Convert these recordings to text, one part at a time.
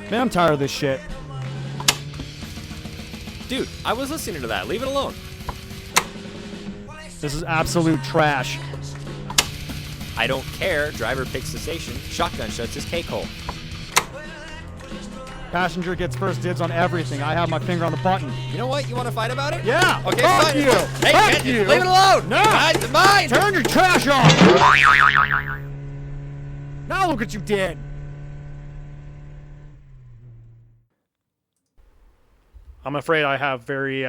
Man, I'm tired of this shit. Dude, I was listening to that. Leave it alone. This is absolute trash. I don't care. Driver picks the station. Shotgun shuts his cake hole. Passenger gets first dibs on everything. I have my finger on the button. You know what? You want to fight about it? Yeah. Okay, fuck fine. you. Hey, Fuck you. leave it alone. No. It's mine. Turn your trash off. Now look what you did. I'm afraid I have very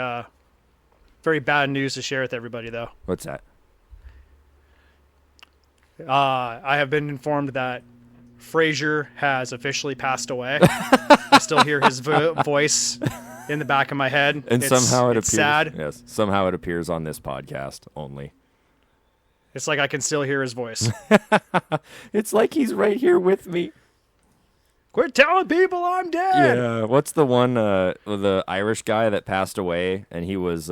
bad news to share with everybody, though. What's that? I have been informed that Frazier has officially passed away. I still hear his voice in the back of my head. And somehow it it's appears. sad. Yes, somehow it appears on this podcast only. It's like I can still hear his voice. It's like he's right here with me. Quit telling people I'm dead. Yeah. What's the one, the Irish guy that passed away, and he was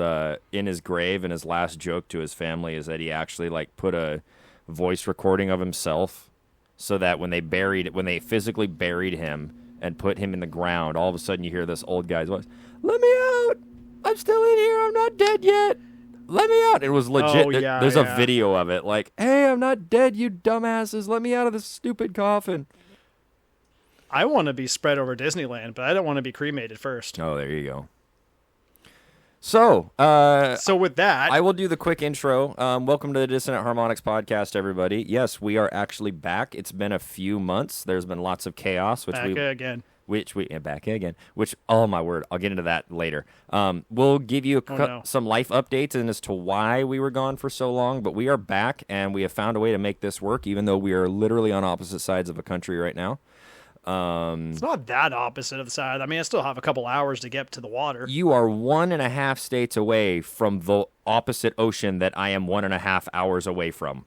in his grave, and his last joke to his family is that he actually put a voice recording of himself, so that when they physically buried him and put him in the ground, all of a sudden you hear this old guy's voice, "Let me out! I'm still in here. I'm not dead yet. Let me out!" It was legit. Oh, yeah, There's a video of it. Hey, I'm not dead, you dumbasses. Let me out of this stupid coffin. I want to be spread over Disneyland, but I don't want to be cremated first. Oh, there you go. So with that, I will do the quick intro. Welcome to the Dissonant Harmonics podcast, everybody. Yes, we are actually back. It's been a few months. There's been lots of chaos, Which, oh my word, I'll get into that later. We'll give you some life updates and as to why we were gone for so long, but we are back and we have found a way to make this work, even though we are literally on opposite sides of a country right now. It's not that opposite of the side. I mean, I still have a couple hours to get to the water. You are 1.5 states away from the opposite ocean that I am 1.5 hours away from.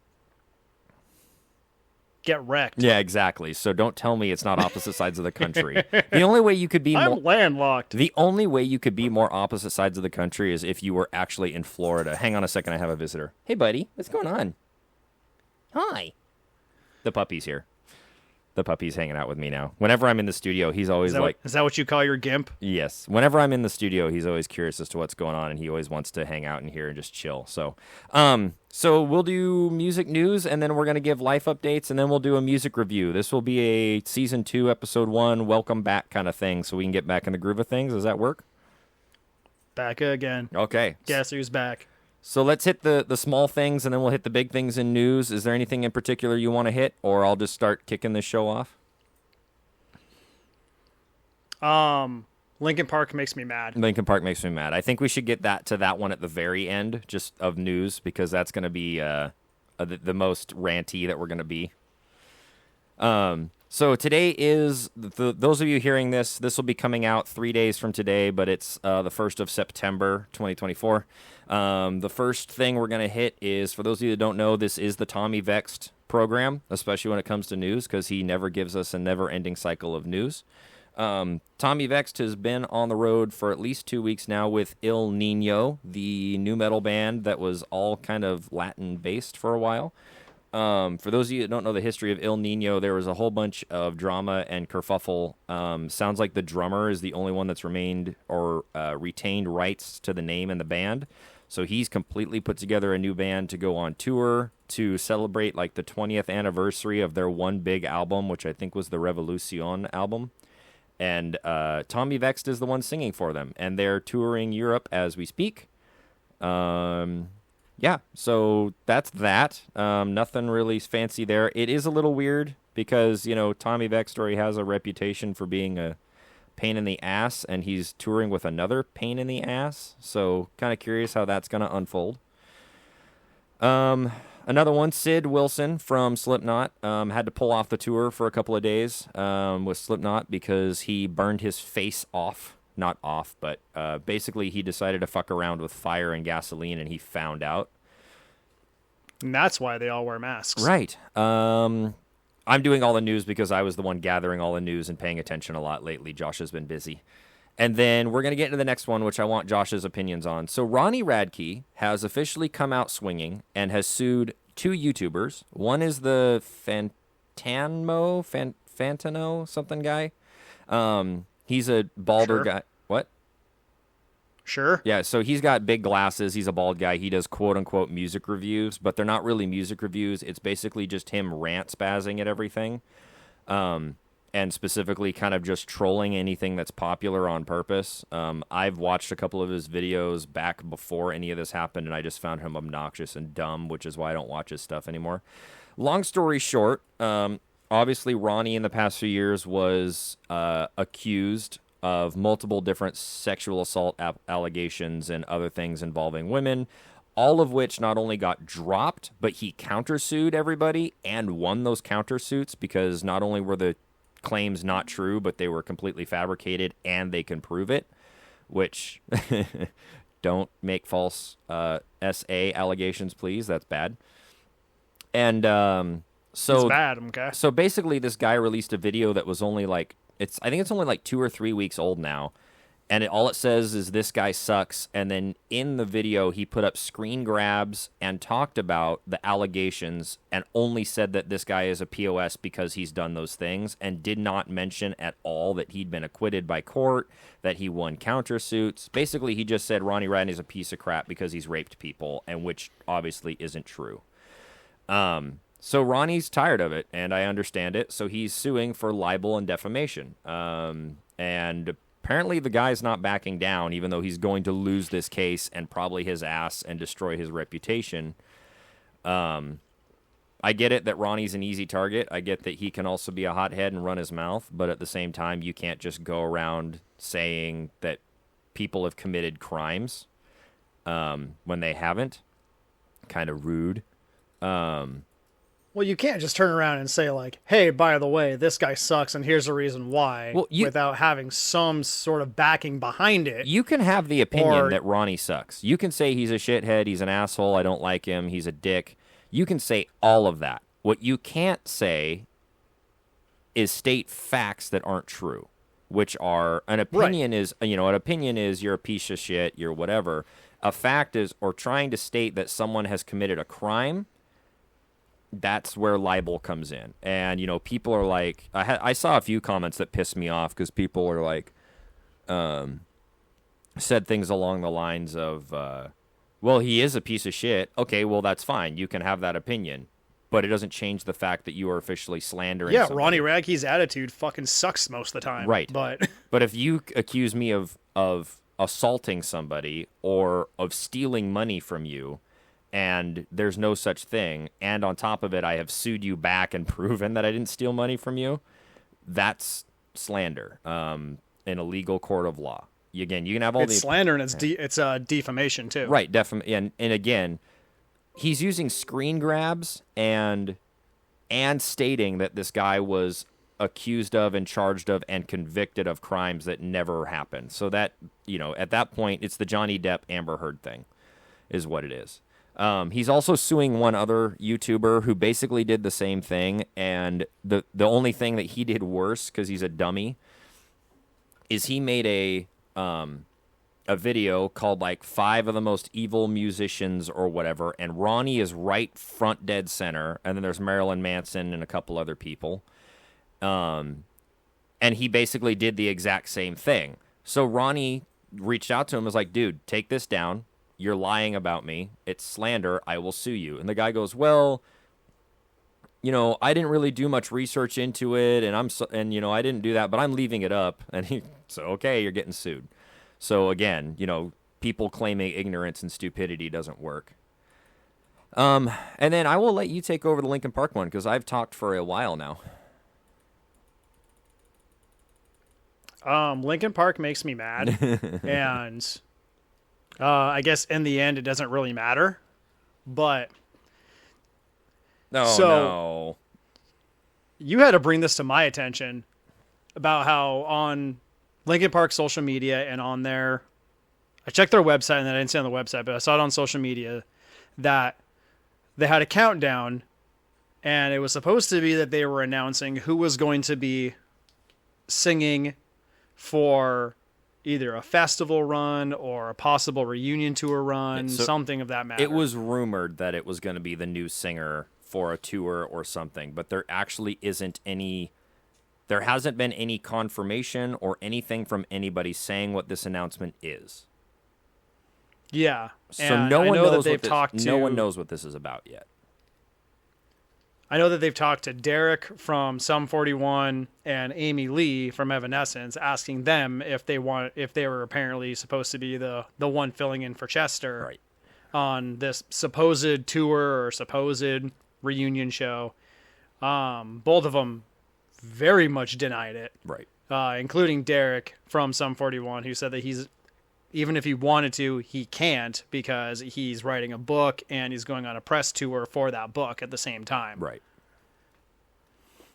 Get wrecked. Yeah, exactly. So don't tell me it's not opposite sides of the country. The only way you could be I'm landlocked. The only way you could be more opposite sides of the country is if you were actually in Florida. Hang on a second, I have a visitor. Hey, buddy, what's going on? Hi. The puppy's here. The puppy's hanging out with me now. Whenever I'm in the studio, he's always is that what you call your gimp? Yes. Whenever I'm in the studio, he's always curious as to what's going on, and he always wants to hang out in here and just chill. So we'll do music news, and then we're going to give life updates, and then we'll do a music review. This will be a Season 2, Episode 1, welcome back kind of thing, so we can get back in the groove of things. Does that work? Back again. Okay. Guess who's back? So let's hit the small things, and then we'll hit the big things in news. Is there anything in particular you want to hit, or I'll just start kicking this show off? Linkin Park makes me mad. Linkin Park makes me mad. I think we should get to that one at the very end, just of news, because that's going to be the most ranty that we're going to be. So today is, those of you hearing this will be coming out 3 days from today, but it's the 1st of September, 2024. The first thing we're going to hit is, for those of you that don't know, this is the Tommy Vexed program, especially when it comes to news, because he never gives us a never-ending cycle of news. Tommy Vexed has been on the road for at least 2 weeks now with Il Nino, the new metal band that was all kind of Latin-based for a while. For those of you that don't know the history of Il Nino, there was a whole bunch of drama and kerfuffle. Sounds like the drummer is the only one that's remained or retained rights to the name and the band. So he's completely put together a new band to go on tour to celebrate the 20th anniversary of their one big album, which I think was the Revolution album. And Tommy Vexed is the one singing for them. And they're touring Europe as we speak. Yeah, so that's that. Nothing really fancy there. It is a little weird because, Tommy Vexed already has a reputation for being a pain in the ass, and he's touring with another pain in the ass. So kind of curious how that's going to unfold. Another one, Sid Wilson from Slipknot, had to pull off the tour for a couple of days with Slipknot because he burned his face off. Not off, but basically he decided to fuck around with fire and gasoline, and he found out. And that's why they all wear masks. Right. I'm doing all the news because I was the one gathering all the news and paying attention a lot lately. Josh has been busy. And then we're going to get into the next one, which I want Josh's opinions on. So Ronnie Radke has officially come out swinging and has sued 2 YouTubers. One is the Fantano something guy. He's a balder Sure. guy. What? Sure. Yeah, so he's got big glasses. He's a bald guy. He does quote-unquote music reviews, but they're not really music reviews. It's basically just him rant-spazzing at everything, and specifically kind of just trolling anything that's popular on purpose. I've watched a couple of his videos back before any of this happened, and I just found him obnoxious and dumb, which is why I don't watch his stuff anymore. Long story short, obviously Ronnie in the past few years was accused of multiple different sexual assault allegations and other things involving women, all of which not only got dropped, but he countersued everybody and won those countersuits because not only were the claims not true, but they were completely fabricated and they can prove it, which don't make false SA allegations, please. That's bad. And so It's bad, okay? so basically, this guy released a video that was only like I think it's only like 2 or 3 weeks old now, and all it says is "this guy sucks." And then in the video, he put up screen grabs and talked about the allegations, and only said that this guy is a POS because he's done those things, and did not mention at all that he'd been acquitted by court, that he won countersuits. Basically, he just said Ronnie Radney's a piece of crap because he's raped people, and which obviously isn't true. So Ronnie's tired of it, and I understand it. So he's suing for libel and defamation. And apparently the guy's not backing down, even though he's going to lose this case and probably his ass and destroy his reputation. I get it that Ronnie's an easy target. I get that he can also be a hothead and run his mouth. But at the same time, you can't just go around saying that people have committed crimes when they haven't. Kind of rude. Well, you can't just turn around and say, like, hey, by the way, this guy sucks and here's the reason why, without having some sort of backing behind it. You can have the opinion that Ronnie sucks. You can say he's a shithead, he's an asshole, I don't like him, he's a dick. You can say all of that. What you can't say is state facts that aren't true, which are, an opinion is, an opinion is you're a piece of shit, you're whatever. A fact is, or trying to state that someone has committed a crime, that's where libel comes in. And, people are like, I saw a few comments that pissed me off because people are like, said things along the lines of, well, he is a piece of shit. Okay, well, that's fine. You can have that opinion. But it doesn't change the fact that you are officially slandering somebody. Ronnie Radke's attitude fucking sucks most of the time. Right. But if you accuse me of assaulting somebody or of stealing money from you, and there's no such thing, and on top of it, I have sued you back and proven that I didn't steal money from you, that's slander in a legal court of law. Again, you can have all it's slander and it's defamation too. Right, and again, he's using screen grabs and stating that this guy was accused of and charged of and convicted of crimes that never happened. So that, at that point, it's the Johnny Depp Amber Heard thing is what it is. He's also suing one other YouTuber who basically did the same thing, and the only thing that he did worse, because he's a dummy, is he made a video called like 5 of the most evil musicians or whatever, and Ronnie is right front dead center, and then there's Marilyn Manson and a couple other people, and he basically did the exact same thing. So Ronnie reached out to him and was like, dude, take this down. You're lying about me. It's slander. I will sue you. And the guy goes, well, I didn't really do much research into it, and I didn't do that, but I'm leaving it up. And so, okay, you're getting sued. So again, people claiming ignorance and stupidity doesn't work. And then I will let you take over the Linkin Park one because I've talked for a while now. Linkin Park makes me mad, and I guess in the end it doesn't really matter, but no. You had to bring this to my attention about how on Linkin Park social media and on their, I checked their website and then I didn't see it on the website, but I saw it on social media that they had a countdown, and it was supposed to be that they were announcing who was going to be singing for either a festival run or a possible reunion tour run, something of that matter. It was rumored that it was going to be the new singer for a tour or something, but there actually isn't any There hasn't been any confirmation or anything from anybody saying what this announcement is. Yeah. So And no I one know knows that they've talked to, no one knows what this is about yet. I know that they've talked to Derek from Sum 41 and Amy Lee from Evanescence, asking them if they were apparently supposed to be the one filling in for Chester Right. on this supposed tour or supposed reunion show. Both of them very much denied it. Right. Including Derek from Sum 41, who said that even if he wanted to, he can't because he's writing a book and he's going on a press tour for that book at the same time. Right.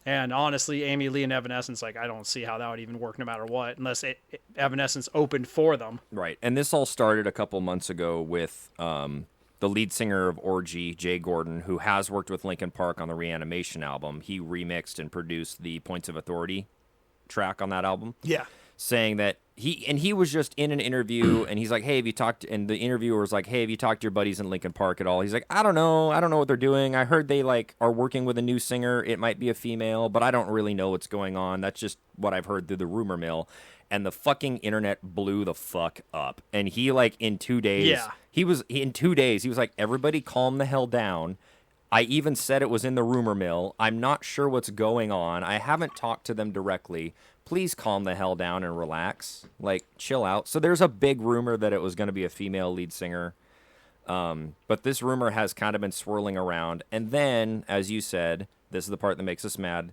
And honestly, Amy Lee and Evanescence, I don't see how that would even work no matter what, unless Evanescence opened for them. Right. And this all started a couple months ago with the lead singer of Orgy, Jay Gordon, who has worked with Linkin Park on the Reanimation album. He remixed and produced the Points of Authority track on that album. Yeah. Saying that he was just in an interview and he's like, hey, have you talked, and the interviewer was like, hey, have you talked to your buddies in Linkin Park at all? He's like, I don't know what they're doing. I heard they are working with a new singer. It might be a female, but I don't really know what's going on. That's just what I've heard through the rumor mill. And the fucking internet blew the fuck up. And he in 2 days, he was like, everybody calm the hell down. I even said it was in the rumor mill. I'm not sure what's going on. I haven't talked to them directly. Please calm the hell down and relax. Chill out. So there's a big rumor that it was going to be a female lead singer. But this rumor has kind of been swirling around. And then, as you said, this is the part that makes us mad.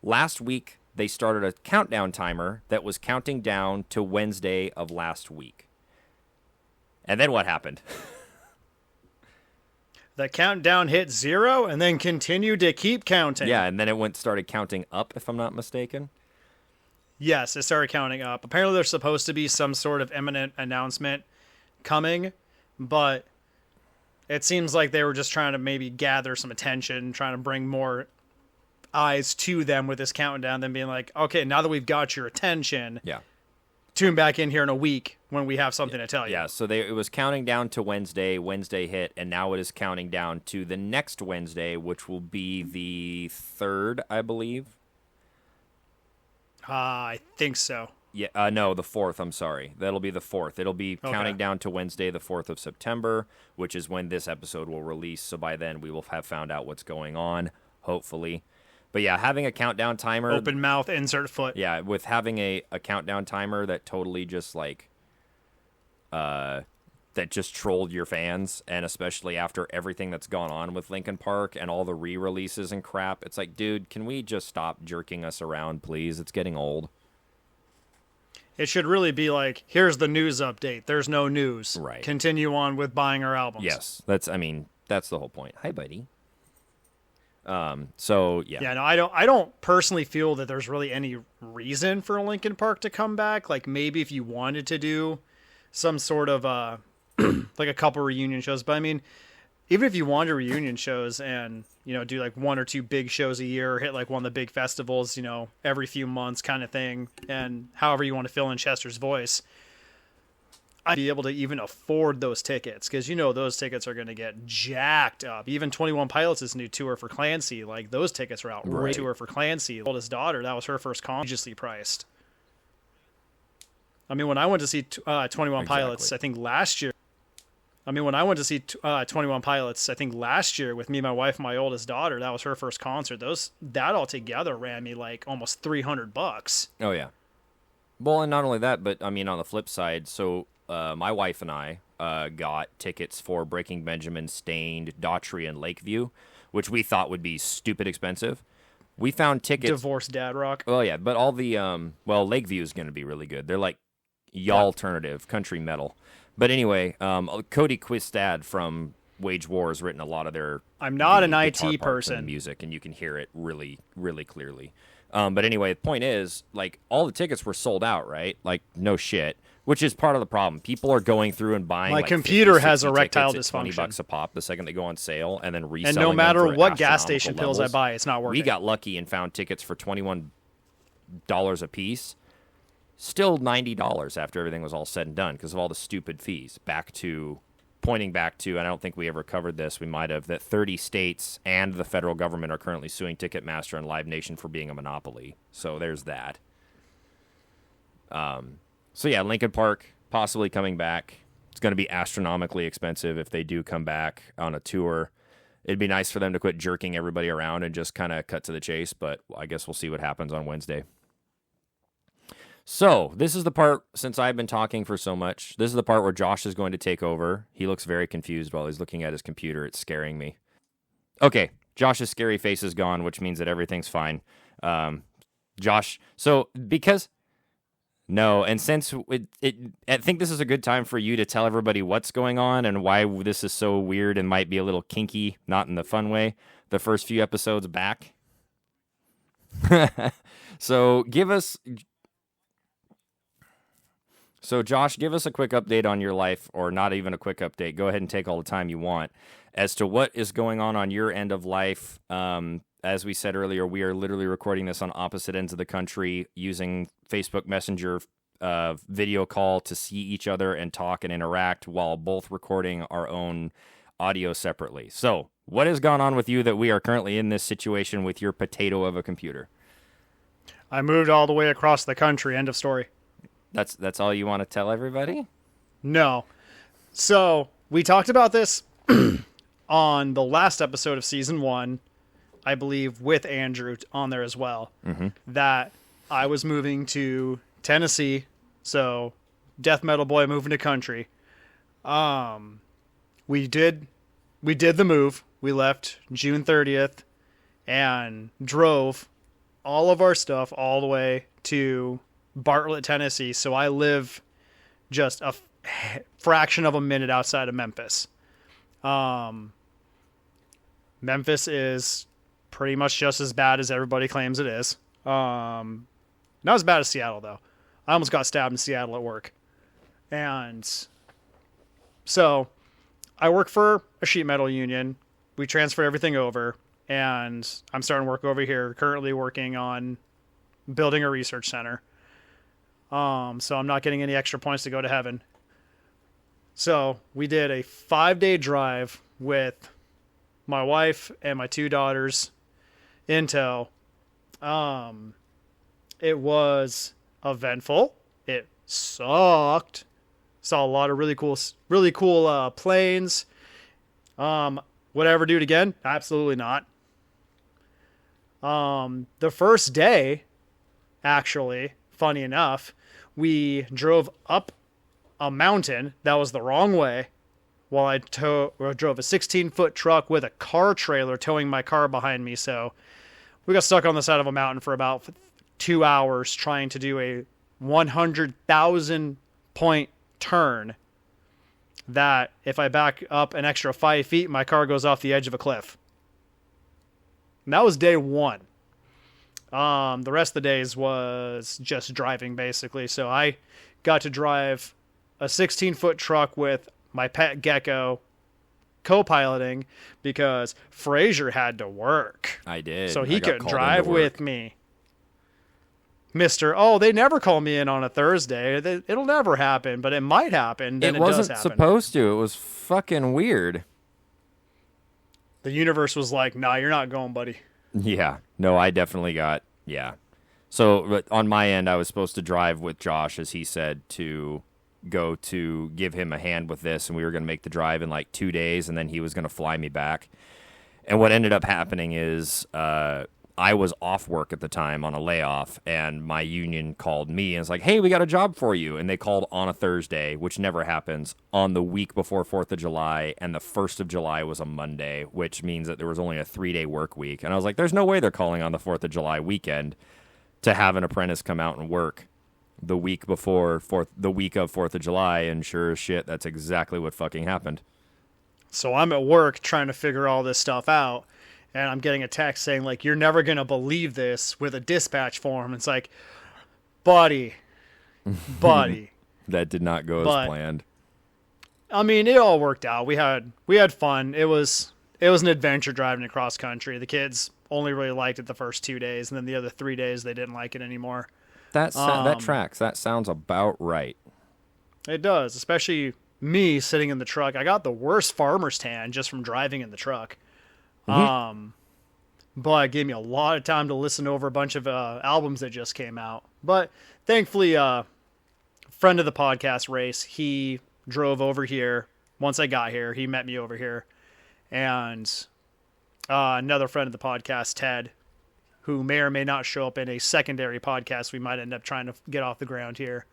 Last week, they started a countdown timer that was counting down to Wednesday of last week. And then what happened? The countdown hit 0 and then continued to keep counting. Yeah, and then it started counting up, if I'm not mistaken. Yes, it started counting up. Apparently there's supposed to be some sort of imminent announcement coming, but it seems like they were just trying to maybe gather some attention, trying to bring more eyes to them with this countdown, then being like, okay, now that we've got your attention, tune back in here in a week when we have something to tell you. Yeah, so it was counting down to Wednesday hit, and now it is counting down to the next Wednesday, which will be the 3rd, I believe. I think so. Yeah, no, the 4th, I'm sorry. That'll be the 4th. It'll be counting down to Wednesday, the 4th of September, which is when this episode will release. So by then, we will have found out what's going on, hopefully. But yeah, having a countdown timer. Open mouth, insert foot. Yeah, with having a countdown timer that totally just that just trolled your fans, and especially after everything that's gone on with Linkin Park and all the re-releases and crap, it's like, dude, can we just stop jerking us around, please? It's getting old. It should really be like, here's the news update. There's no news. Right. Continue on with buying our albums. Yes, that's the whole point. Hi, buddy. So yeah. Yeah, no, I don't personally feel that there's really any reason for Linkin Park to come back. Maybe if you wanted to do some sort of a couple reunion shows, but I mean, even if you wanted reunion shows and do 1 or 2 big shows a year, or hit one of the big festivals, every few months kind of thing, and however you want to fill in Chester's voice, I'd be able to even afford those tickets, because those tickets are going to get jacked up. Even 21 Pilots' new tour for Clancy, those tickets are outrageous. Right. Tour for Clancy, oldest daughter, that was her first concert, outrageously priced. I mean, when I went to see 21 Pilots, I think last year. When I went to see 21 Pilots, I think last year with me, my wife, and my oldest daughter, that was her first concert. That all together ran me almost $300. Oh yeah. Well, and not only that, but on the flip side, so my wife and I got tickets for Breaking Benjamin, Stained, Daughtry, and Lakeview, which we thought would be stupid expensive. We found tickets. Divorced Dad Rock. Oh yeah, but all the Lakeview is going to be really good. They're alternative country metal. But anyway, Cody Quistad from Wage War has written a lot of their. I'm not an guitar IT parts person. and music, and you can hear it really, really clearly. But anyway, the point is, all the tickets were sold out, right? No shit. Which is part of the problem. People are going through and buying. My computer 50, has 60 erectile tickets at dysfunction. $20 a pop the second they go on sale, and then reselling. And no them matter for what gas astronomical station pills I levels. buy, it's not working. We got lucky and found tickets for $21 a piece. Still $90 after everything was all said and done because of all the stupid fees. Back to pointing back to, and I don't think we ever covered this, we might have, that 30 states and the federal government are currently suing Ticketmaster and Live Nation for being a monopoly. So there's that. So yeah, Linkin Park possibly coming back. It's going to be astronomically expensive if they do come back on a tour. It'd be nice for them to quit jerking everybody around and just kind of cut to the chase, but I guess we'll see what happens on Wednesday. So, this is the part, since I've been talking for so much, this is the part where Josh is going to take over. He looks very confused while he's looking at his computer. It's scaring me. Okay, Josh's scary face is gone, which means that everything's fine. Josh, so because... No, and since I think this is a good time for you to tell everybody what's going on and why this is so weird and might be a little kinky, not in the fun way, the first few episodes back. So Josh, give us a quick update on your life, or not even a quick update. Go ahead and take all the time you want as to what is going on your end of life. As we said earlier, we are literally recording this on opposite ends of the country using Facebook Messenger video call to see each other and talk and interact while both recording our own audio separately. So, what has gone on with you that we are currently in this situation with your potato of a computer? I moved all the way across the country. End of story. That's all you want to tell everybody? No. So, we talked about this on the last episode of season 1. I believe with Andrew on there as well, that I was moving to Tennessee. So death metal boy moving to country. We did the move. We left June 30th and drove all of our stuff all the way to Bartlett, Tennessee. So I live just a fraction of a minute outside of Memphis. Memphis is pretty much just as bad as everybody claims it is. Not as bad as Seattle, though. I almost got stabbed in Seattle at work. And so I work for a sheet metal union. We transfer everything over, and I'm starting work over here, currently working on building a research center. So I'm not getting any extra points to go to heaven. So we did a 5-day drive with my wife and my 2 daughters in tow. It was eventful. It sucked. Saw a lot of really cool planes. Would I ever do it again? Absolutely not. The first day, actually, funny enough, we drove up a mountain that was the wrong way while I drove a 16-foot truck with a car trailer towing my car behind me. So we got stuck on the side of a mountain for about 2 hours trying to do a 100,000 point turn that if I back up an extra 5 feet, my car goes off the edge of a cliff. And that was day 1. The rest of the days was just driving, basically. So I got to drive a 16-foot truck with my pet gecko co-piloting because Frazier had to work. I did. So he couldn't drive with me. They never call me in on a Thursday. It'll never happen, but it might happen. Then it wasn't supposed to. It was fucking weird. The universe was like, nah, you're not going, buddy. Yeah. No, I definitely got, yeah. So on my end, I was supposed to drive with Josh, as he said, to go to give him a hand with this, and we were going to make the drive in like 2 days, and then he was going to fly me back. And what ended up happening is I was off work at the time on a layoff, and my union called me and was like, hey, we got a job for you. And they called on a Thursday, which never happens, on the week before 4th of July, and the 1st of July was a Monday, which means that there was only a 3-day work week. And I was like, there's no way they're calling on the 4th of July weekend to have an apprentice come out and work the week before the week of 4th of July, and sure as shit, that's exactly what fucking happened. So I'm at work trying to figure all this stuff out, and I'm getting a text saying, like, you're never going to believe this, with a dispatch form. It's like, buddy. That did not go as planned. I mean, it all worked out. We had fun. It was an adventure driving across country. The kids only really liked it the first 2 days, and then the other 3 days they didn't like it anymore. That tracks. That sounds about right. It does, especially me sitting in the truck, I got the worst farmer's tan just from driving in the truck. But it gave me a lot of time to listen over a bunch of albums that just came out. But thankfully, friend of the podcast, Race, he drove over here. Once I got here, he met me over here. And another friend of the podcast, Ted, who may or may not show up in a secondary podcast we might end up trying to get off the ground here,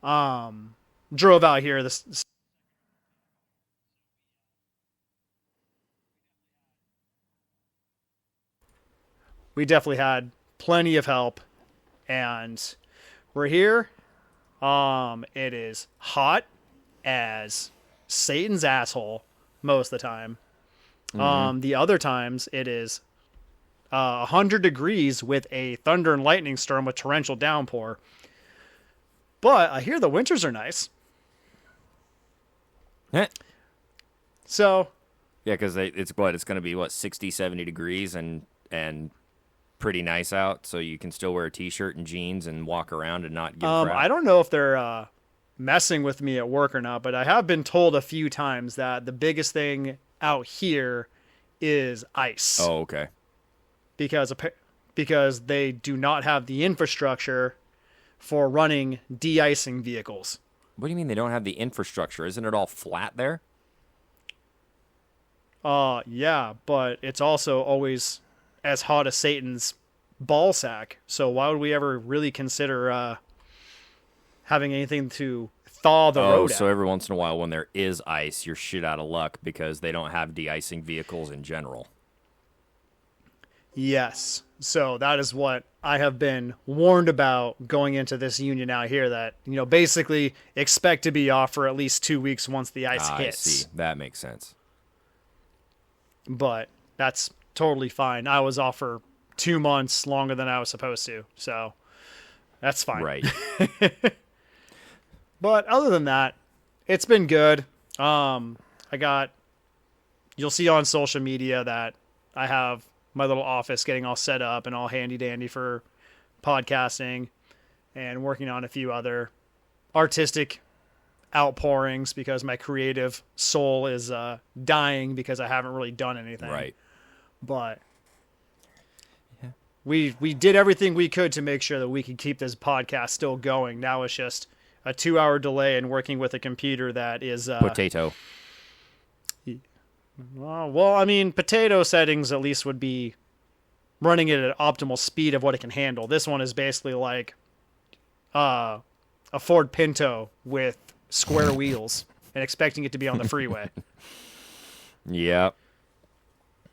drove out here. We definitely had plenty of help, and we're here. It is hot as Satan's asshole most of the time. The other times it is 100 degrees with a thunder and lightning storm with torrential downpour. But I hear the winters are nice. So yeah, because it's going to be 60, 70 degrees and pretty nice out, so you can still wear a t-shirt and jeans and walk around and not give a crap. I don't know if they're messing with me at work or not, but I have been told a few times that the biggest thing out here is ice. Oh, okay. Because they do not have the infrastructure for running de-icing vehicles. What do you mean they don't have the infrastructure? Isn't it all flat there? Yeah, but it's also always as hot as Satan's ball sack. So why would we ever really consider having anything to thaw the road out? So every once in a while when there is ice, you're shit out of luck because they don't have de-icing vehicles in general. Yes. So that is what I have been warned about going into this union out here, that, basically expect to be off for at least 2 weeks once the ice hits. I see. That makes sense. But that's totally fine. I was off for 2 months longer than I was supposed to, so that's fine. Right. But other than that, it's been good. You'll see on social media that I have my little office getting all set up and all handy dandy for podcasting, and working on a few other artistic outpourings because my creative soul is dying because I haven't really done anything. Right. But yeah, we did everything we could to make sure that we could keep this podcast still going. Now it's just a 2-hour delay in working with a computer that is potato. Well, I mean, potato settings at least would be running it at optimal speed of what it can handle. This one is basically like a Ford Pinto with square wheels and expecting it to be on the freeway. Yep.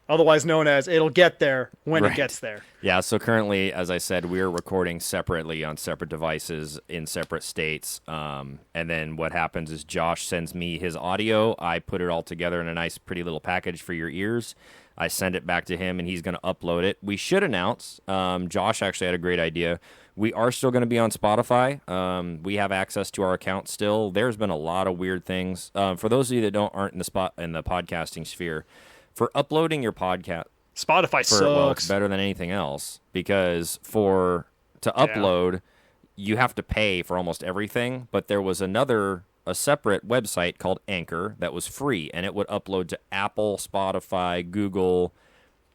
Otherwise known as it'll get there when it gets there. Yeah, so currently, as I said, we're recording separately on separate devices in separate states. And then what happens is Josh sends me his audio. I put it all together in a nice, pretty little package for your ears. I send it back to him, and he's going to upload it. We should announce, Josh actually had a great idea. We are still going to be on Spotify. We have access to our account still. There's been a lot of weird things. For those of you that aren't in the podcasting sphere, for uploading your podcast, Spotify sucks. Well, it's better than anything else because to upload, you have to pay for almost everything. But there was a separate website called Anchor that was free, and it would upload to Apple, Spotify, Google.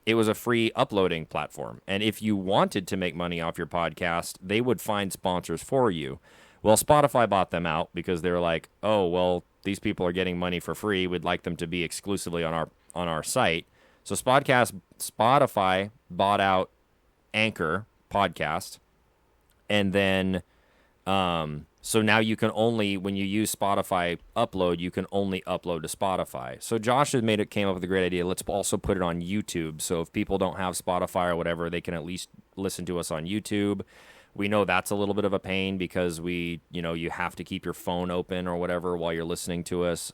It was a free uploading platform. And if you wanted to make money off your podcast, they would find sponsors for you. Well, Spotify bought them out because they were like, oh, well, these people are getting money for free. We'd like them to be exclusively on our site. So Spotify bought out Anchor podcast. And then so now you can only, when you use Spotify upload, you can only upload to Spotify. So Josh came up with a great idea. Let's also put it on YouTube. So if people don't have Spotify or whatever, they can at least listen to us on YouTube. We know that's a little bit of a pain because you have to keep your phone open or whatever while you're listening to us.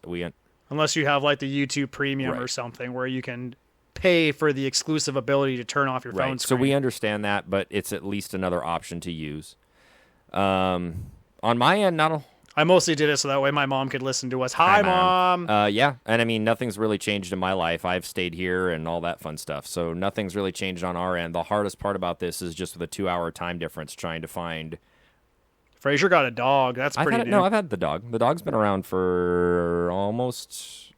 Unless you have like the YouTube Premium or something where you can pay for the exclusive ability to turn off your phone screen. So we understand that, but it's at least another option to use. On my end, I mostly did it so that way my mom could listen to us. Hi, Mom. Yeah, and I mean, nothing's really changed in my life. I've stayed here and all that fun stuff, so nothing's really changed on our end. The hardest part about this is just the 2-hour time difference trying to find Frazier got a dog. That's pretty new. No, I've had the dog. The dog's been around for almost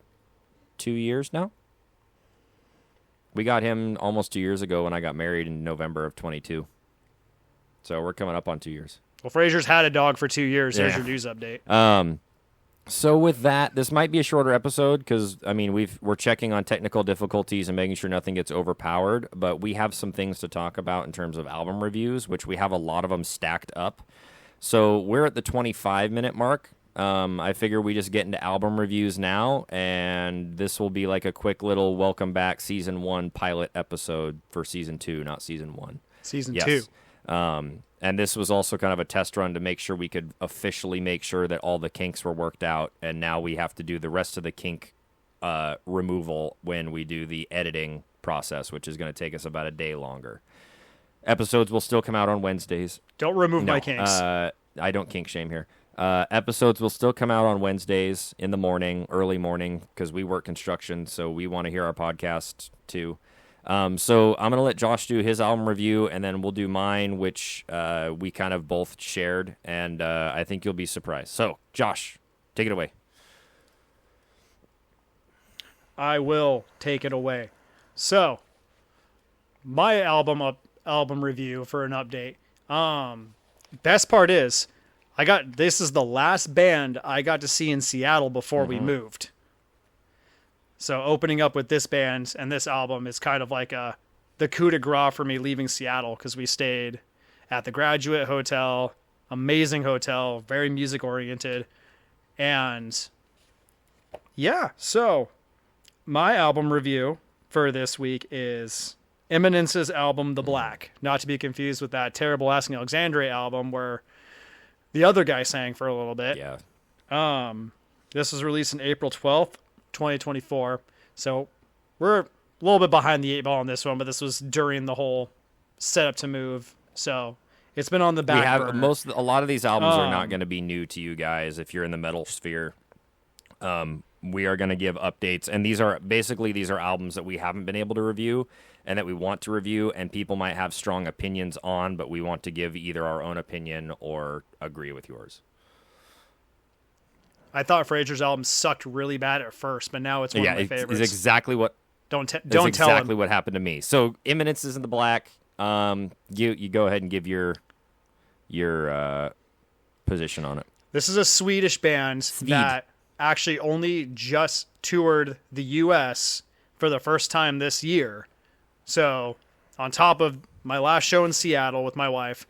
2 years now. We got him almost 2 years ago when I got married in November of 22. So we're coming up on 2 years. Well, Frazier's had a dog for 2 years. There's your news update. So with that, this might be a shorter episode because, I mean, we're checking on technical difficulties and making sure nothing gets overpowered, but we have some things to talk about in terms of album reviews, which we have a lot of them stacked up. So we're at the 25-minute mark. I figure we just get into album reviews now, and this will be like a quick little welcome back Season 1 pilot episode for Season 2, not Season 1. Season 2. And this was also kind of a test run to make sure we could officially make sure that all the kinks were worked out, and now we have to do the rest of the kink removal when we do the editing process, which is going to take us about a day longer. Episodes will still come out on Wednesdays. Don't remove my kinks. I don't kink shame here. Episodes will still come out on Wednesdays in the morning, early morning, because we work construction, so we want to hear our podcast too. So I'm going to let Josh do his album review, and then we'll do mine, which we kind of both shared, and I think you'll be surprised. So, Josh, take it away. I will take it away. So, my album review for an update. Best part is, this is the last band I got to see in Seattle before we moved. So opening up with this band and this album is kind of like the coup de grace for me leaving Seattle, because we stayed at the Graduate Hotel, amazing hotel, very music oriented. And yeah, so my album review for this week is Eminence's album, The Black, not to be confused with that terrible Asking Alexandria album where the other guy sang for a little bit. Yeah. This was released on April 12th. 2024. So we're a little bit behind the 8 ball on this one, but this was during the whole setup to move. So it's been on the back burner. A lot of these albums are not going to be new to you guys if you're in the metal sphere. We are going to give updates, and these are albums that we haven't been able to review and that we want to review, and people might have strong opinions on, but we want to give either our own opinion or agree with yours. I thought Frazier's album sucked really bad at first, but now it's one of my favorites. It's exactly what. Don't tell exactly him what happened to me. So Imminence is in the Black. You go ahead and give your position on it. This is a Swedish band that actually only just toured the U.S. for the first time this year. So on top of my last show in Seattle with my wife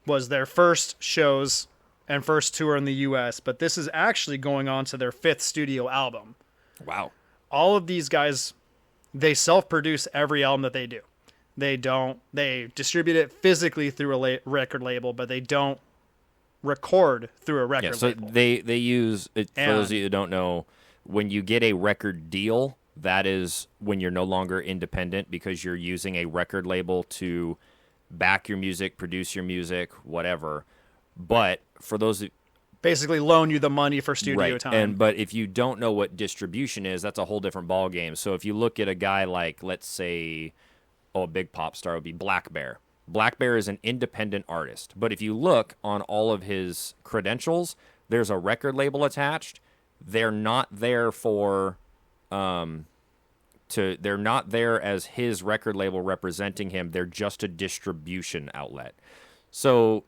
was their first shows and first tour in the U.S., but this is actually going on to their 5th studio album. Wow. All of these guys, they self-produce every album that they do. They distribute it physically through a record label, but they don't record through a record label. They use, for those of you who don't know, when you get a record deal, that is when you're no longer independent because you're using a record label to back your music, produce your music, whatever. But for those that basically loan you the money for studio time. But if you don't know what distribution is, that's a whole different ballgame. So if you look at a guy like, let's say, a big pop star would be Black Bear. Black Bear is an independent artist. But if you look on all of his credentials, there's a record label attached. They're not there for they're not there as his record label representing him. They're just a distribution outlet. So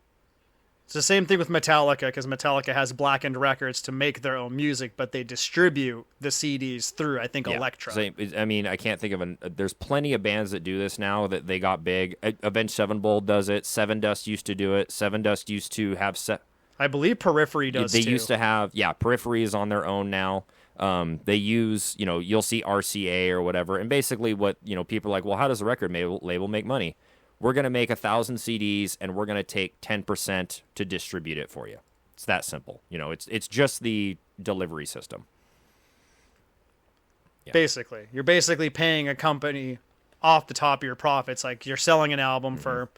it's the same thing with Metallica, because Metallica has Blackened Records to make their own music, but they distribute the CDs through, I think, Elektra. I mean, I can't think of there's plenty of bands that do this now that they got big. Avenged Sevenfold does it. Seven Dust used to do it. Seven Dust used to have I believe Periphery does They too. used to have, Periphery is on their own now. They use, you'll see RCA or whatever, and basically what, people are like, well, how does a record label make money? We're going to make 1,000 CDs, and we're going to take 10% to distribute it for you. It's that simple. It's just the delivery system. Yeah. Basically. You're basically paying a company off the top of your profits. Like, you're selling an album for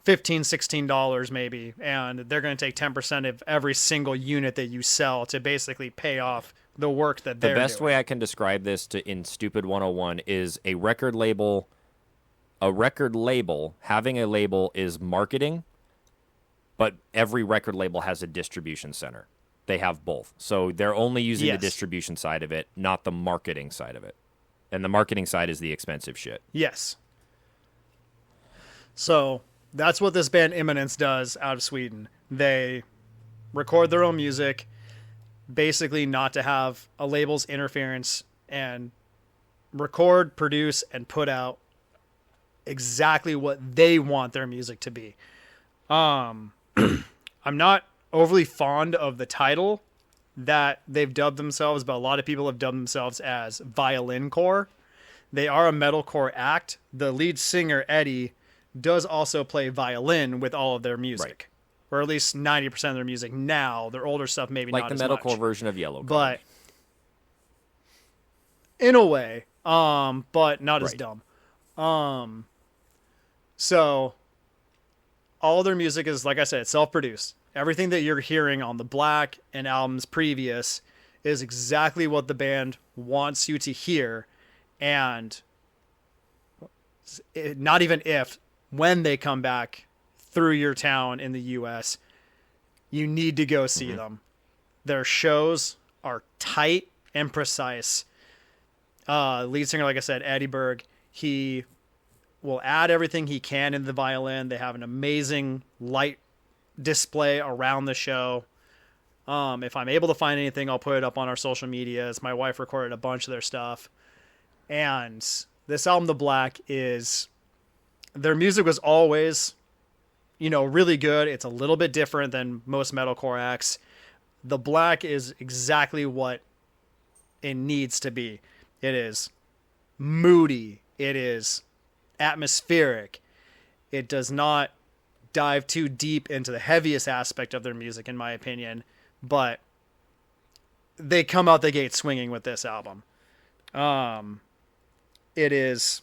$15, $16 maybe, and they're going to take 10% of every single unit that you sell to basically pay off the work that they're doing. The best way I can describe this in Stupid 101 is a record label. A record label, having a label is marketing, but every record label has a distribution center. They have both. So they're only using the distribution side of it, not the marketing side of it. And the marketing side is the expensive shit. Yes. So that's what this band Imminence does out of Sweden. They record their own music, basically not to have a label's interference, and record, produce, and put out exactly what they want their music to be. I'm not overly fond of the title that they've dubbed themselves, but a lot of people have dubbed themselves as Violin Core. They are a metalcore act. The lead singer, Eddie, does also play violin with all of their music. Right. Or at least 90% of their music now. Their older stuff maybe like not the as much. metalcore version of Yellow Card. But in a way, but not as dumb. So all their music is, like I said, self-produced. Everything that you're hearing on the Black and albums previous is exactly what the band wants you to hear. And not even if, when they come back through your town in the U.S., you need to go see them. Their shows are tight and precise. Lead singer, like I said, Eddie Berg, he will add everything he can into the violin. They have an amazing light display around the show. If I'm able to find anything, I'll put it up on our social medias. My wife recorded a bunch of their stuff. And this album, The Black, is... Their music was always, really good. It's a little bit different than most metalcore acts. The Black is exactly what it needs to be. It is moody. It is atmospheric. It does not dive too deep into the heaviest aspect of their music, in my opinion. But they come out the gate swinging with this album. It is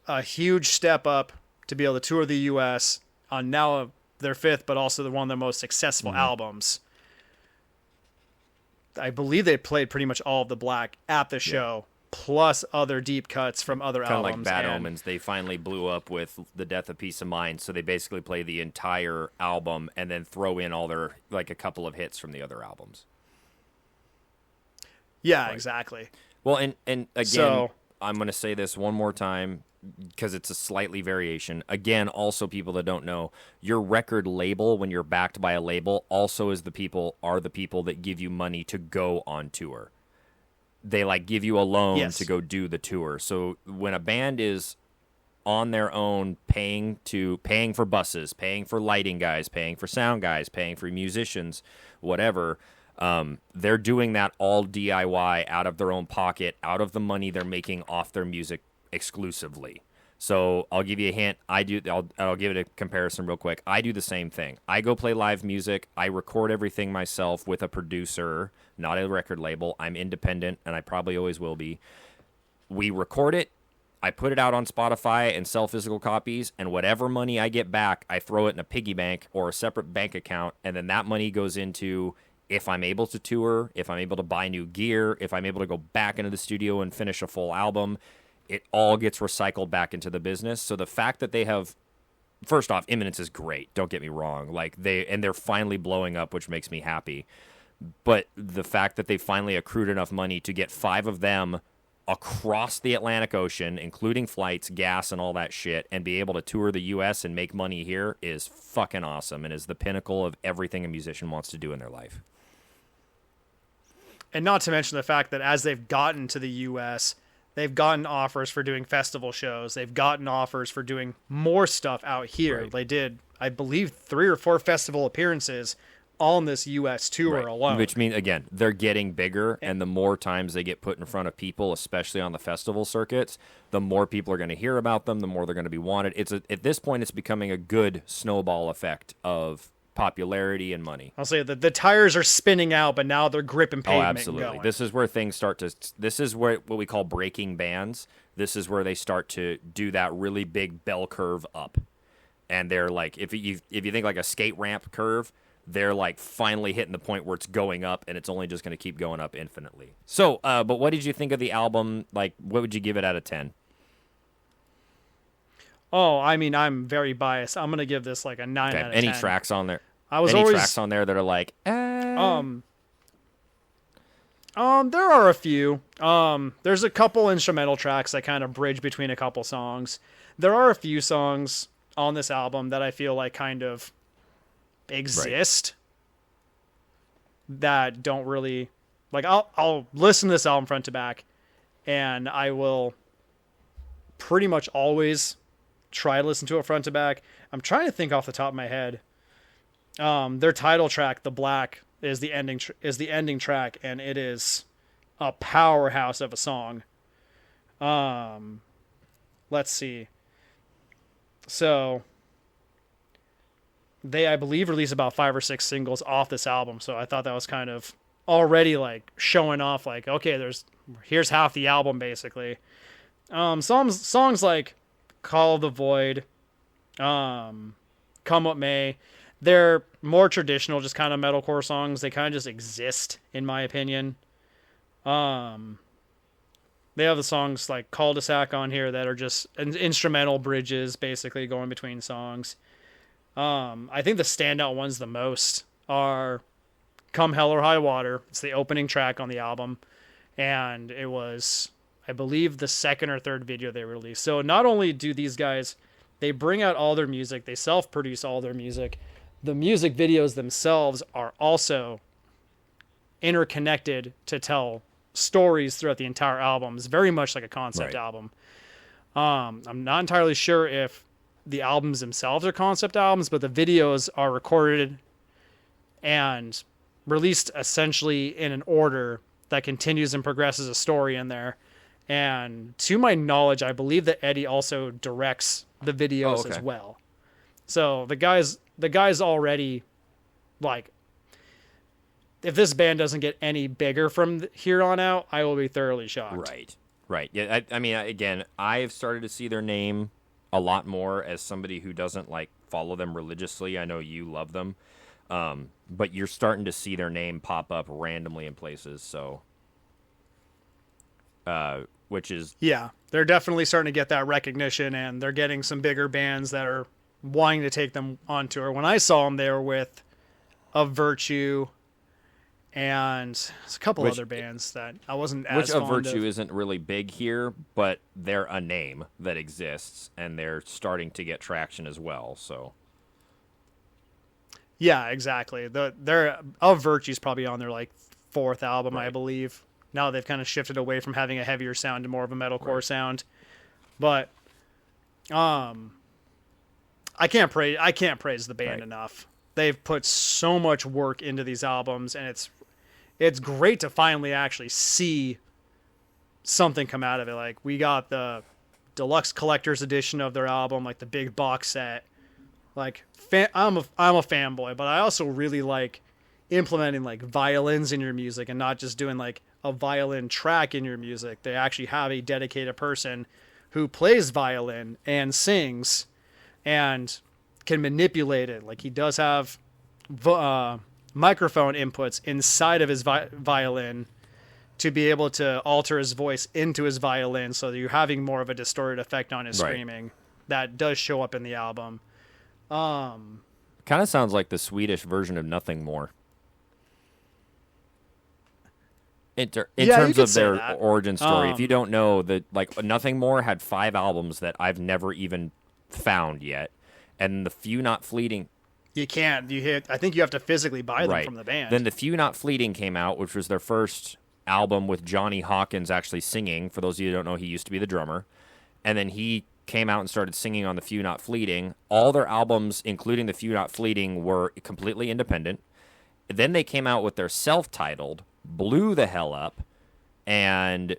a huge step up to be able to tour the U.S. on now their fifth, but also one of their most successful albums. I believe they played pretty much all of the Black at the show, plus other deep cuts from other albums. Kind of like Bad Omens. They finally blew up with The Death of Peace of Mind, so they basically play the entire album and then throw in all their, a couple of hits from the other albums. Yeah, exactly. Well, and again, I'm going to say this one more time, because it's a slightly variation. Again, also people that don't know, your record label, when you're backed by a label, also are the people that give you money to go on tour. They give you a loan to go do the tour. So when a band is on their own, paying for buses, paying for lighting guys, paying for sound guys, paying for musicians, whatever, they're doing that all DIY out of their own pocket, out of the money they're making off their music exclusively. So I'll give you a hint. I'll give it a comparison real quick. I do the same thing. I go play live music. I record everything myself with a producer, not a record label. I'm independent, and I probably always will be. We record it. I put it out on Spotify and sell physical copies, and whatever money I get back, I throw it in a piggy bank or a separate bank account, and then that money goes into, if I'm able to tour, if I'm able to buy new gear, if I'm able to go back into the studio and finish a full album, it all gets recycled back into the business. So the fact that they have, first off, Imminence is great. Don't get me wrong. They're finally blowing up, which makes me happy. But the fact that they finally accrued enough money to get 5 of them across the Atlantic Ocean, including flights, gas, and all that shit, and be able to tour the U.S. and make money here is fucking awesome, and is the pinnacle of everything a musician wants to do in their life. And not to mention the fact that as they've gotten to the U.S., they've gotten offers for doing festival shows. They've gotten offers for doing more stuff out here. Right. They did, I believe, 3 or 4 festival appearances on this U.S. tour alone. Which means, again, they're getting bigger, and the more times they get put in front of people, especially on the festival circuits, the more people are going to hear about them, the more they're going to be wanted. At this point, it's becoming a good snowball effect of popularity and money. I'll say that the tires are spinning out, but now they're gripping pavement. Oh, absolutely. Going. This is where things start to. This is what we call breaking bands. This is where they start to do that really big bell curve up, and they're if you think like a skate ramp curve, they're finally hitting the point where it's going up, and it's only just going to keep going up infinitely. So, but what did you think of the album? What would you give it out of 10? Oh, I mean, I'm very biased. I'm gonna give this like a 9 out of 10. Any tracks on there? I was Any always tracks on there that are like, there are a few. There's a couple instrumental tracks that kind of bridge between a couple songs. There are a few songs on this album that I feel like kind of exist that don't really like. I'll listen to this album front to back, and I will pretty much always try to listen to it front to back. I'm trying to think off the top of my head. Their title track, "The Black," is the ending track, and it is a powerhouse of a song. Let's see. So they, I believe, released about 5 or 6 singles off this album. So I thought that was kind of already like showing off, like, okay, here's half the album basically. Songs like "Call of the Void," "Come What May," they're more traditional, just kind of metalcore songs. They kind of just exist, in my opinion. They have the songs like "Cul-de-sac" on here that are just instrumental bridges, basically going between songs. I think the standout ones the most are "Come Hell or High Water." It's the opening track on the album, and it was, I believe, the second or third video they released. So not only do these guys, they bring out all their music, they self-produce all their music. The music videos themselves are also interconnected to tell stories throughout the entire album. It's very much like a concept album. I'm not entirely sure if the albums themselves are concept albums, but the videos are recorded and released essentially in an order that continues and progresses a story in there. And to my knowledge, I believe that Eddie also directs the videos as well. So the guys already, like, if this band doesn't get any bigger from here on out, I will be thoroughly shocked. Right. Yeah. I mean, again, I've started to see their name a lot more as somebody who doesn't like follow them religiously. I know you love them, but you're starting to see their name pop up randomly in places. So, which is, yeah, they're definitely starting to get that recognition, and they're getting some bigger bands that are wanting to take them on tour. When I saw them, they were with Of Virtue and a couple other bands that I wasn't as fond of. Which Of Virtue isn't really big here, but they're a name that exists, and they're starting to get traction as well. So, yeah, exactly. Their Of Virtue is probably on their like 4th album, I believe. Now they've kind of shifted away from having a heavier sound to more of a metalcore sound. But I can't praise the band enough. They've put so much work into these albums, and it's great to finally actually see something come out of it. Like, we got the deluxe collector's edition of their album, like the big box set. Like, I'm a fanboy, but I also really like implementing like violins in your music and not just doing like a violin track in your music. They actually have a dedicated person who plays violin and sings and can manipulate it. Like, he does have microphone inputs inside of his violin to be able to alter his voice into his violin, so that you're having more of a distorted effect on his screaming. That does show up in the album. Kind of sounds like the Swedish version of Nothing More. In terms of their origin story, if you don't know, that like Nothing More had 5 albums that I've never even found yet, and the Few Not Fleeting. You can't. I think you have to physically buy them from the band. Then the Few Not Fleeting came out, which was their first album with Johnny Hawkins actually singing. For those of you who don't know, he used to be the drummer, and then he came out and started singing on the Few Not Fleeting. All their albums, including the Few Not Fleeting, were completely independent. Then they came out with their self-titled, blew the hell up, and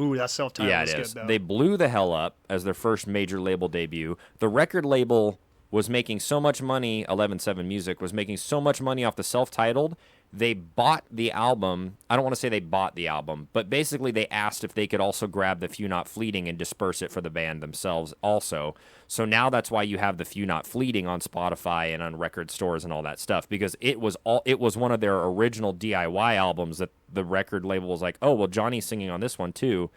ooh, that self-titled is good, though. They blew the hell up as their first major label debut. The record label was making so much money, 11-7 Music was making so much money off the self-titled, they bought the album. I don't want to say they bought the album, but basically they asked if they could also grab the Few Not Fleeting and disperse it for the band themselves also. So now that's why you have the Few Not Fleeting on Spotify and on record stores and all that stuff, because it was one of their original DIY albums that the record label was like, oh, well, Johnny's singing on this one too.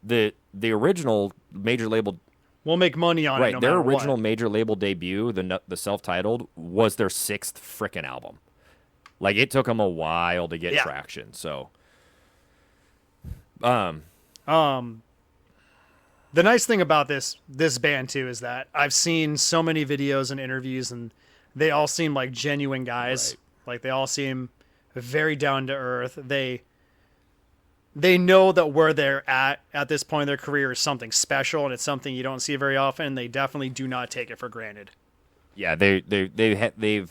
The original major label we'll make money on it. Right, No their matter original what. major label debut, the self-titled, was their 6th frickin' album. Like, it took them a while to get traction. So, the nice thing about this band too is that I've seen so many videos and interviews, and they all seem like genuine guys. Right. Like they all seem very down to earth. They know that where they're at this point in their career is something special, and it's something you don't see very often. And they definitely do not take it for granted. yeah, they've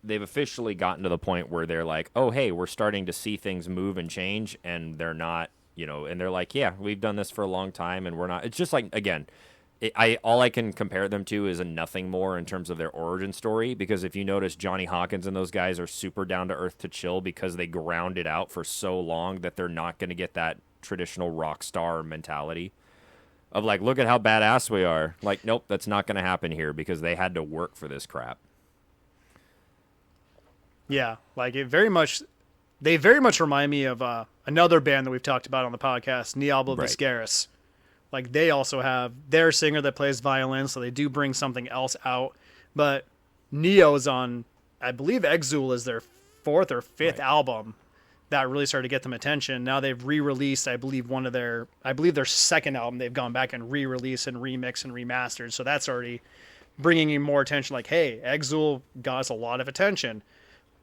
officially gotten to the point where they're like, oh, hey, we're starting to see things move and change, and they're not, and they're like, yeah, we've done this for a long time, and we're not. It's just like, again, all I can compare them to is a nothing more in terms of their origin story, because if you notice, Johnny Hawkins and those guys are super down to earth to chill because they ground it out for so long that they're not going to get that traditional rock star mentality of like, look at how badass we are. Like, nope, that's not going to happen here because they had to work for this crap. Yeah, like they very much remind me of another band that we've talked about on the podcast, Nialbo Right. Viscaris. Like they also have their singer that plays violin, so they do bring something else out. But Neo's on, I believe Exul is their 4th or 5th album that really started to get them attention. Now they've re-released, I believe their 2nd album they've gone back and re-released and remixed and remastered. So that's already bringing in more attention. Like, hey, Exul got us a lot of attention.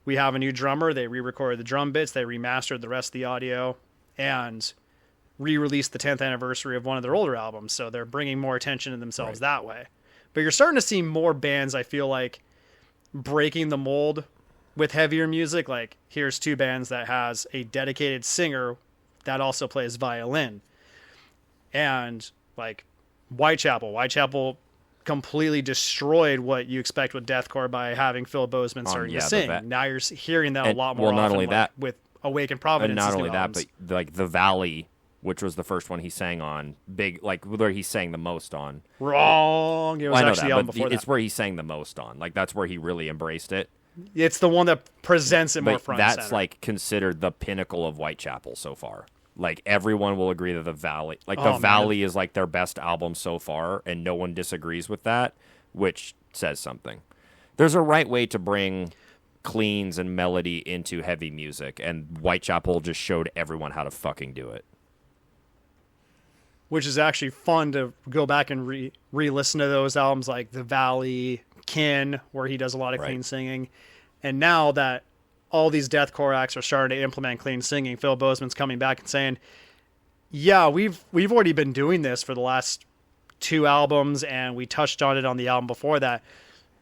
We have a new drummer. They re-recorded the drum bits. They remastered the rest of the audio and re-released the 10th anniversary of one of their older albums. So they're bringing more attention to themselves that way. But you're starting to see more bands, I feel like, breaking the mold with heavier music. Like, here's 2 bands that has a dedicated singer that also plays violin. And, like, Whitechapel completely destroyed what you expect with deathcore by having Phil Bozeman starting to sing. Now you're hearing that a lot more not often, only that, with Awaken Providence. And not only that, but like The Valley, which was the first one he sang on, where he sang the most on. Wrong. It was actually the album before that. It's where he sang the most on. Like, that's where he really embraced it. It's the one that presents it more front and that's center. like considered the pinnacle of Whitechapel so far. Like, everyone will agree that The Valley, Valley is like their best album so far, and no one disagrees with that, which says something. There's a right way to bring cleans and melody into heavy music, and Whitechapel just showed everyone how to fucking do it. Which is actually fun to go back and re-listen to those albums, like The Valley, Kin, where he does a lot of clean singing. And now that all these deathcore acts are starting to implement clean singing, Phil Bozeman's coming back and saying, yeah, we've already been doing this for the last 2 albums, and we touched on it on the album before that.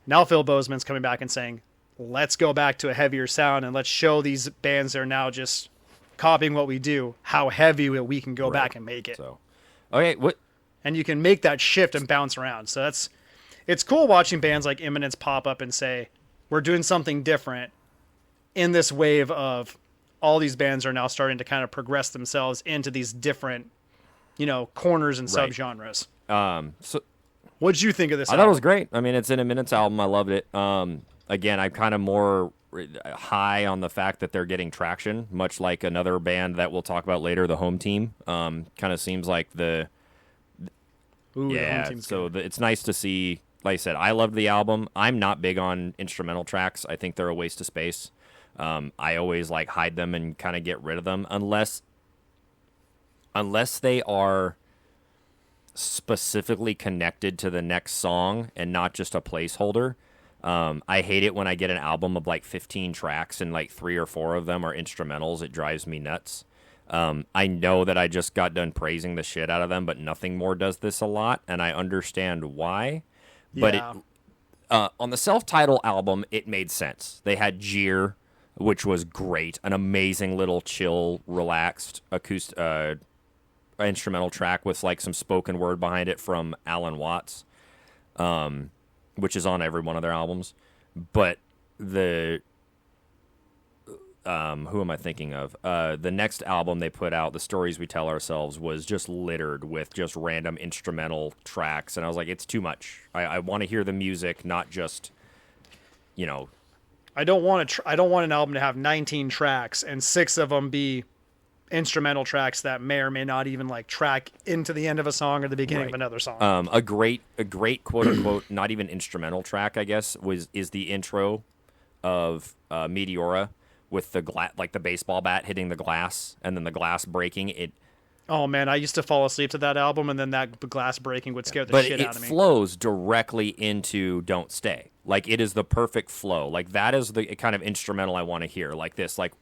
Now Phil Bozeman's coming back and saying, let's go back to a heavier sound, and let's show these bands that are now just copying what we do, how heavy we can go back and make it. So, okay, what? And you can make that shift and bounce around. So it's cool watching bands like Imminence pop up and say, we're doing something different in this wave of all these bands are now starting to kind of progress themselves into these different, corners and subgenres. So What'd you think of this I album? thought it was great. I mean, it's an Imminence album. I loved it. Again, I'm kind of more high on the fact that they're getting traction, much like another band that we'll talk about later, the Home Team. Kind of seems like the Home Team's good. it's nice to see. Like I said, I loved the album. I'm not big on instrumental tracks. I think they're a waste of space. I always hide them and kind of get rid of them unless they are specifically connected to the next song and not just a placeholder. I hate it when I get an album of 15 tracks and 3 or 4 of them are instrumentals. It drives me nuts. I know that I just got done praising the shit out of them, but Nothing More does this a lot, and I understand why. But on the self-titled album, it made sense. They had Jeer, which was great, an amazing little chill, relaxed acoustic instrumental track with some spoken word behind it from Alan Watts, which is on every one of their albums. But the who am I thinking of? The next album they put out, The Stories We Tell Ourselves, was just littered with just random instrumental tracks, and I was like, it's too much. I want to hear the music, not just, I don't want an album to have 19 tracks and 6 of them be instrumental tracks that may or may not even like track into the end of a song or the beginning of another song. A great quote unquote not even instrumental track, I guess, is the intro of Meteora with the the baseball bat hitting the glass and then the glass breaking. Oh man, I used to fall asleep to that album, and then that glass breaking would scare the shit out of me. But it flows directly into "Don't Stay." Like, it is the perfect flow. Like, that is the kind of instrumental I want to hear. Like this, like,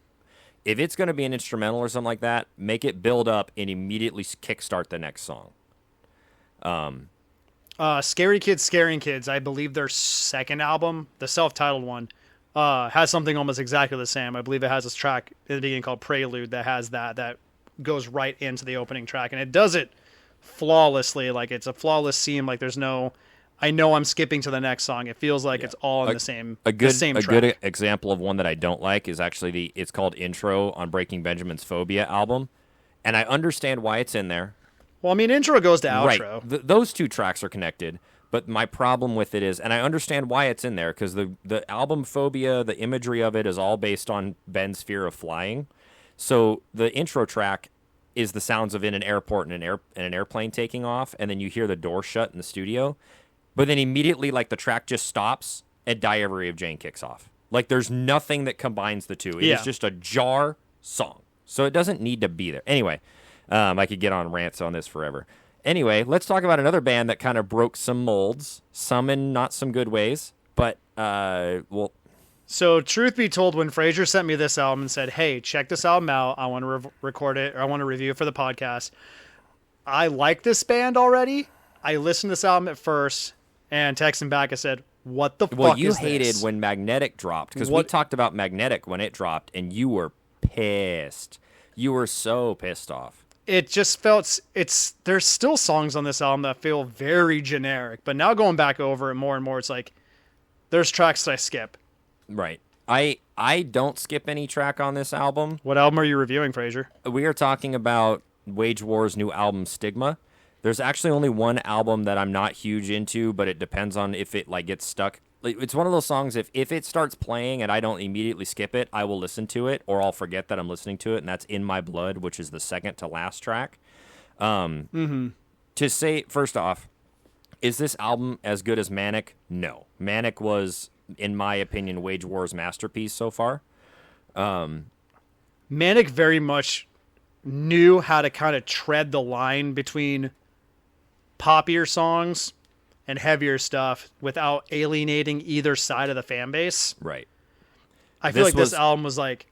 if it's going to be an instrumental or something like that, make it build up and immediately kickstart the next song. Scary Kids, Scaring Kids, I believe their second album, the self-titled one, has something almost exactly the same. I believe it has this track at the beginning called Prelude that has that goes right into the opening track, and it does it flawlessly. Like, it's a flawless seam. Like, there's no, I know I'm skipping to the next song. It feels like it's all in the same track. A good example of one that I don't like is actually it's called Intro on Breaking Benjamin's Phobia album, and I understand why it's in there. Well, I mean, intro goes to outro. Right. Those two tracks are connected, but my problem with it is, and I understand why it's in there, because the album Phobia, the imagery of it is all based on Ben's fear of flying. So the intro track is the sounds of in an airport and an airplane taking off, and then you hear the door shut in the studio. But then immediately, like, the track just stops and Diary of Jane kicks off. Like, there's nothing that combines the two. It is just a jar song. So it doesn't need to be there. Anyway, I could get on rants on this forever. Anyway, let's talk about another band that kind of broke some molds, some in not some good ways. But, well... So, truth be told, when Fraser sent me this album and said, hey, check this album out, I want to record it, or I want to review it for the podcast, I like this band already. I listened to this album at first and texted him back. I said, what the fuck is this? Well, you hated when Magnetic dropped, because we talked about Magnetic when it dropped, and you were pissed. You were so pissed off. It just felt, there's still songs on this album that feel very generic, but now going back over it more and more, it's like, there's tracks that I skip. Right. I don't skip any track on this album. What album are you reviewing, Fraser? We are talking about Wage War's new album, Stigma. There's actually only one album that I'm not huge into, but it depends on if it like gets stuck. It's one of those songs, if it starts playing and I don't immediately skip it, I will listen to it, or I'll forget that I'm listening to it, and that's In My Blood, which is the second to last track. To say, first off, is this album as good as Manic? No. Manic was, in my opinion, Wage War's masterpiece so far. Manic very much knew how to kind of tread the line between poppier songs and heavier stuff without alienating either side of the fan base. Right. I feel like this album was like,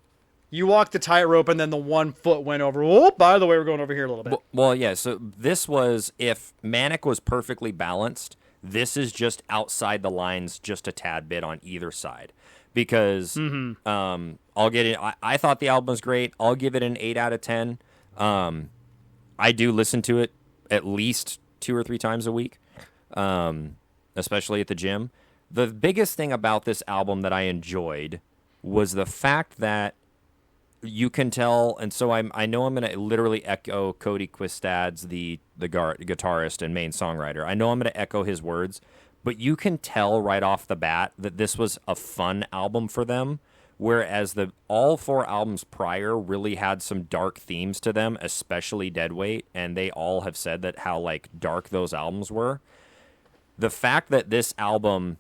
you walked the tightrope and then the 1 foot went over. Oh, by the way, we're going over here a little bit. Well, yeah, so this was, if Manic was perfectly balanced, this is just outside the lines just a tad bit on either side. Because I'll get it. I thought the album was great. I'll give it an 8 out of 10. I do listen to it at least 2 or 3 times a week, especially at the gym. The biggest thing about this album that I enjoyed was the fact that you can tell, and so I know I'm going to literally echo Cody Quistad's the guitarist and main songwriter. I know I'm going to echo his words, but you can tell right off the bat that this was a fun album for them, whereas all 4 albums prior really had some dark themes to them, especially Deadweight, and they all have said that how like dark those albums were. The fact that this album,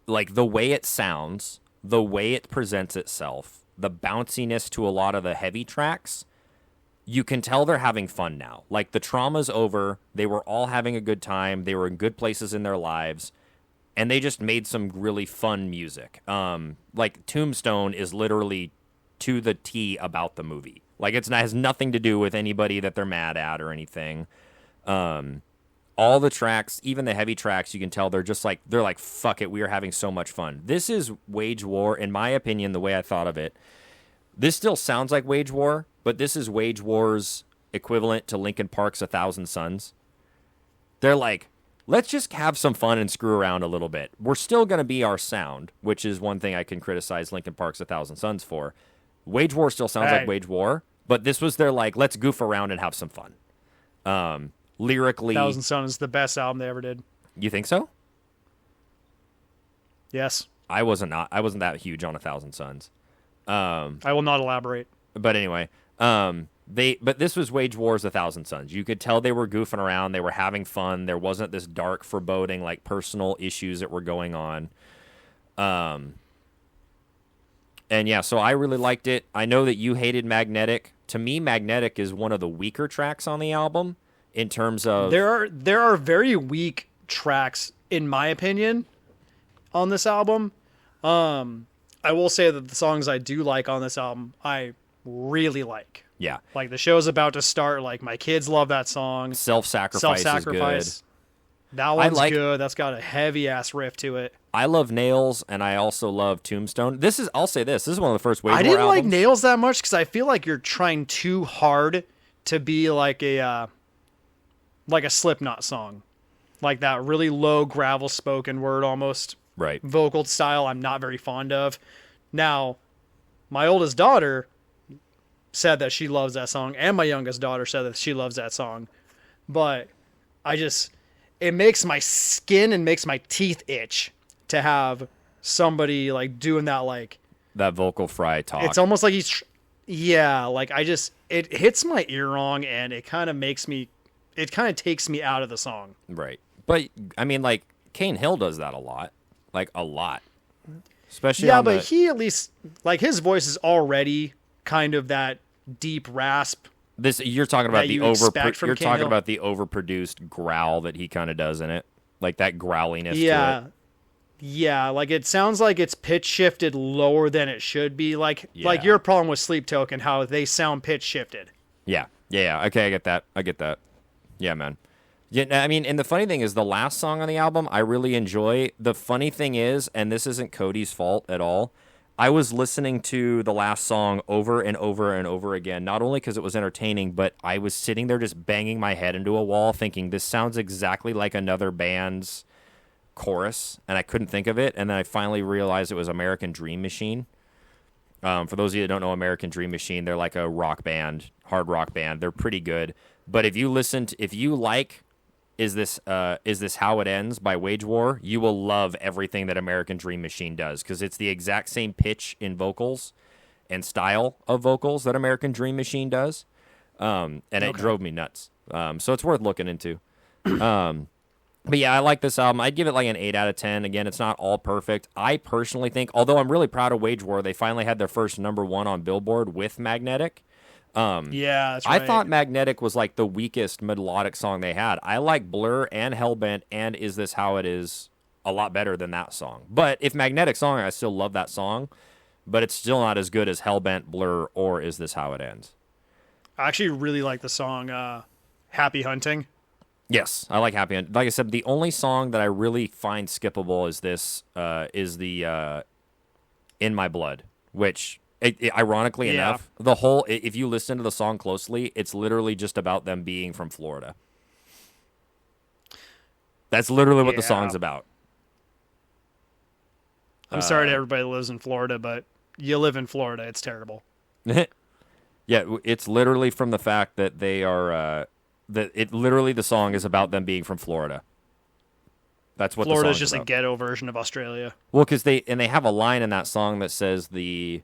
like the way it sounds, the way it presents itself, the bounciness to a lot of the heavy tracks, you can tell they're having fun now. Like, the trauma's over. They were all having a good time. They were in good places in their lives. And they just made some really fun music. Like, Tombstone is literally to the T about the movie. Like, it has nothing to do with anybody that they're mad at or anything. All the tracks, even the heavy tracks, you can tell they're like, fuck it, we are having so much fun. This is Wage War, in my opinion, the way I thought of it. This still sounds like Wage War, but this is Wage War's equivalent to Linkin Park's 1,000 Suns. They're like, let's just have some fun and screw around a little bit. We're still going to be our sound, which is one thing I can criticize Linkin Park's 1,000 Suns for. Wage War still sounds like Wage War, but this was their like, let's goof around and have some fun. Lyrically, 1,000 Suns is the best album they ever did. You think so? Yes. I wasn't that huge on 1,000 Suns. I will not elaborate. But anyway, but this was Wage War's A Thousand Suns. You could tell they were goofing around. They were having fun. There wasn't this dark, foreboding, like personal issues that were going on. And yeah, so I really liked it. I know that you hated Magnetic. To me, Magnetic is one of the weaker tracks on the album in terms of there are very weak tracks in my opinion on this album. I will say that the songs I do like on this album, I really like. Yeah. Like the show's about to start. Like my kids love that song. Self-Sacrifice is good. That one's good. That's got a heavy ass riff to it. I love Nails, and I also love Tombstone. I'll say this is one of the first Wage War I didn't albums. like Nails that much because I feel like you're trying too hard to be like a Slipknot song, like that really low gravel spoken word almost right vocal style. I'm not very fond of. Now, my oldest daughter said that she loves that song, and my youngest daughter said that she loves that song, but it makes my skin and makes my teeth itch to have somebody like doing that, like that vocal fry talk. It's almost like it hits my ear wrong, and it kind of takes me out of the song. Right. But I mean, like Kane Hill does that a lot. Especially but he at least, like, his voice is already kind of that deep rasp. You're talking about you're talking about the overproduced growl that he kind of does in it, like that growliness. Yeah, to it. Yeah, like it sounds like it's pitch shifted lower than it should be. Like your problem with Sleep Token, how they sound pitch shifted. Yeah. Okay, I get that. Yeah, man. Yeah, I mean, and the funny thing is, the last song on the album I really enjoy. The funny thing is, and this isn't Cody's fault at all, I was listening to the last song over and over and over again, not only because it was entertaining, but I was sitting there just banging my head into a wall thinking, this sounds exactly like another band's chorus, and I couldn't think of it, and then I finally realized it was American Dream Machine. For those of you that don't know American Dream Machine, they're like a rock band, hard rock band. They're pretty good. But if you like Is This How It Ends by Wage War, you will love everything that American Dream Machine does, because it's the exact same pitch in vocals and style of vocals that American Dream Machine does. It drove me nuts. So it's worth looking into. But yeah, I like this album. I'd give it like an 8 out of 10. Again, it's not all perfect. I personally think, although I'm really proud of Wage War, they finally had their first #1 on Billboard with Magnetic. Yeah, that's right. I thought Magnetic was like the weakest melodic song they had. I like Blur and Hellbent and Is This How It Is a lot better than that song. But if Magnetic song, I still love that song, but it's still not as good as Hellbent, Blur, or Is This How It Ends. I actually really like the song Happy Hunting. Yes, I like Happy Hunting. Like I said, the only song that I really find skippable is is the In My Blood, which... ironically enough, if you listen to the song closely, it's literally just about them being from Florida. That's literally what the song's about. I'm sorry to everybody that lives in Florida, but you live in Florida. It's terrible. Yeah, it's literally from the fact that they are... the song is about them being from Florida. That's what Florida's the song's just about. a ghetto version of Australia. Well, because they have a line in that song that says the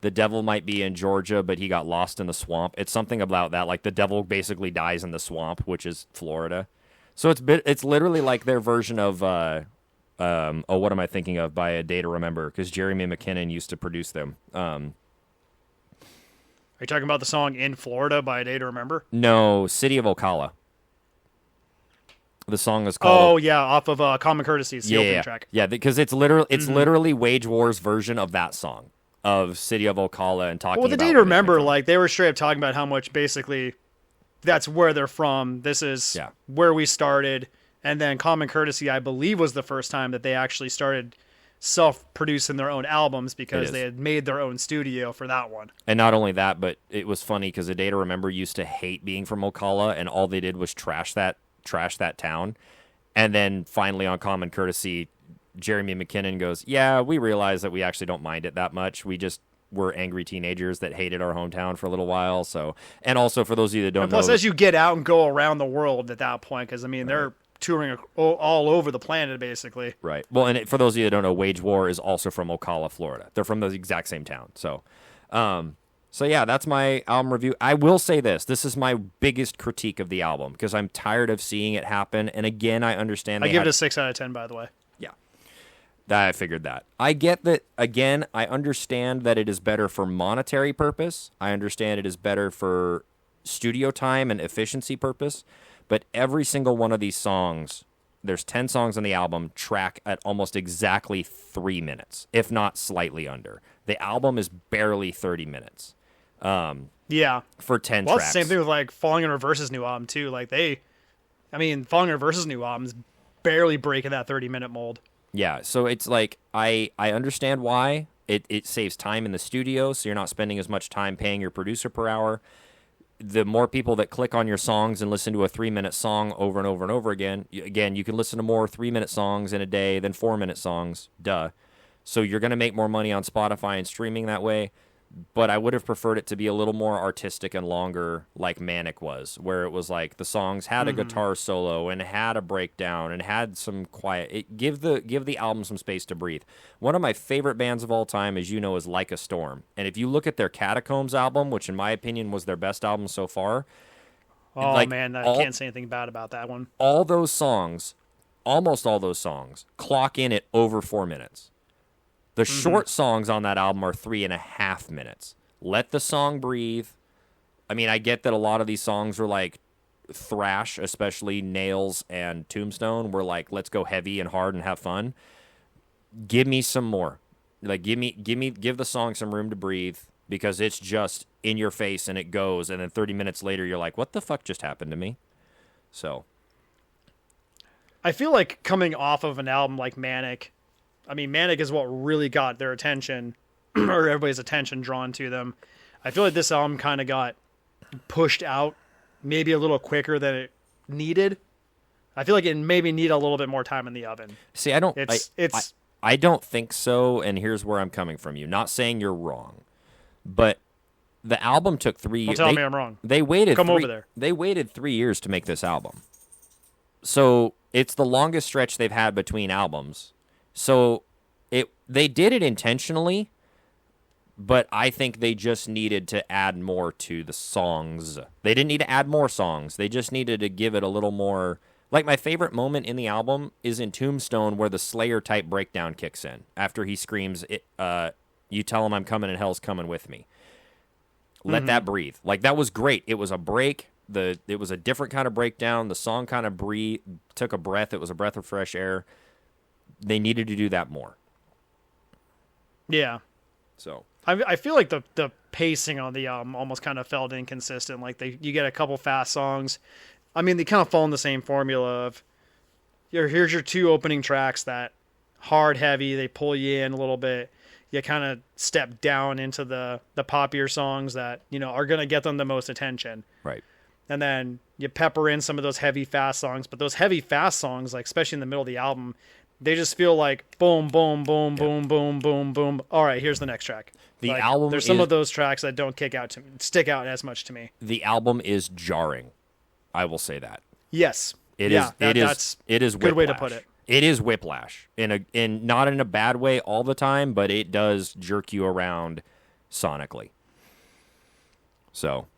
devil might be in Georgia, but he got lost in the swamp. It's something about that, like the devil basically dies in the swamp, which is Florida. So it's literally like their version of what am I thinking of by A Day to Remember? Because Jeremy McKinnon used to produce them. Are you talking about the song In Florida by A Day to Remember? No, City of Ocala. The song is called... Oh, yeah, off of Common Courtesies, the opening track. Yeah, because it's literally Wage War's version of that song, of City of Ocala, and talking about... Well, the Day to Remember, like, they were straight up talking about how much, basically, that's where they're from. This is where we started. And then Common Courtesy, I believe, was the first time that they actually started self-producing their own albums, because they had made their own studio for that one. And not only that, but it was funny because A Day to Remember used to hate being from Ocala, and all they did was trash that town. And then finally on Common Courtesy, Jeremy McKinnon goes, yeah, we realize that we actually don't mind it that much. We're angry teenagers that hated our hometown for a little while. So, and also for those of you that don't know, plus as you get out and go around the world at that point, because I mean they're touring all over the planet basically. Right. Well, and for those of you that don't know, Wage War is also from Ocala, Florida. They're from the exact same town. So, So yeah, that's my album review. I will say this. This is my biggest critique of the album because I'm tired of seeing it happen. And again, I understand I give it a 6 out of 10, by the way. Yeah. I figured that. I get that, again, I understand that it is better for monetary purpose. I understand it is better for studio time and efficiency purpose. But every single one of these songs, there's 10 songs on the album, track at almost exactly 3 minutes, if not slightly under. The album is barely 30 minutes. Yeah. For 10 well, tracks. It's the same thing with like Falling in Reverse's new album too. Like Falling in Reverse's new album is barely breaking that 30-minute mold. Yeah, so it's like I understand why it saves time in the studio, so you're not spending as much time paying your producer per hour. The more people that click on your songs and listen to a 3-minute song over and over and over again, you can listen to more 3-minute songs in a day than 4-minute songs. Duh. So you're going to make more money on Spotify and streaming that way. But I would have preferred it to be a little more artistic and longer, like Manic was, where it was like the songs had a guitar solo and had a breakdown and had some quiet. Give the album some space to breathe. One of my favorite bands of all time, as you know, is Like a Storm. And if you look at their Catacombs album, which in my opinion was their best album so far, man, I can't say anything bad about that one. All those songs, almost all those songs, clock in at over 4 minutes. The short songs on that album are 3.5 minutes. Let the song breathe. I mean, I get that a lot of these songs were like thrash, especially Nails and Tombstone, were like, let's go heavy and hard and have fun. Give me some more. Like, give the song some room to breathe because it's just in your face and it goes. And then 30 minutes later, you're like, what the fuck just happened to me? So, I feel like coming off of an album like Manic. I mean, Manic is what really got their attention, or everybody's attention drawn to them. I feel like this album kind of got pushed out maybe a little quicker than it needed. I feel like it maybe need a little bit more time in the oven. See, I don't think so, and here's where I'm coming from you. Not saying you're wrong, but the album took 3 years. Don't tell me I'm wrong. They waited. Come over there. They waited 3 years to make this album, so it's the longest stretch they've had between albums. So they did it intentionally, but I think they just needed to add more to the songs. They didn't need to add more songs. They just needed to give it a little more. Like, my favorite moment in the album is in Tombstone where the Slayer type breakdown kicks in after he screams, "You tell him I'm coming and hell's coming with me." Let that breathe. Like, that was great. It was a break. It was a different kind of breakdown. The song kind of took a breath. It was a breath of fresh air. They needed to do that more. Yeah. So I feel like the pacing on the album almost kind of felt inconsistent. Like you get a couple fast songs. I mean, they kind of fall in the same formula of here's your 2 opening tracks that hard, heavy. They pull you in a little bit. You kind of step down into the poppier songs that are going to get them the most attention. Right. And then you pepper in some of those heavy, fast songs. But those heavy, fast songs, like especially in the middle of the album, they just feel like boom, boom, boom, boom, boom, boom, boom. All right, here's the next track. The like, album. There's some of those tracks that don't stick out as much to me. The album is jarring. I will say that. Yes. That's it is a good way to whiplash. put it. It is whiplash in not in a bad way all the time, but it does jerk you around sonically. So,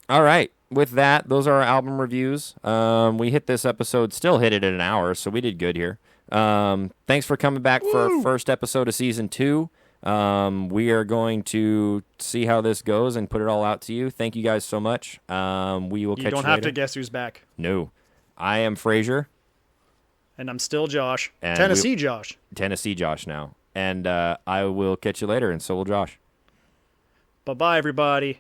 all right. With that, those are our album reviews. We hit this episode, still hit it in an hour, so we did good here. Thanks for coming back for our first episode of season 2. We are going to see how this goes and put it all out to you. Thank you guys so much. We will catch you later. You don't have to guess who's back. No. I am Frazier. And I'm still Josh. And Tennessee Josh. Tennessee Josh now. And I will catch you later, and so will Josh. Bye-bye, everybody.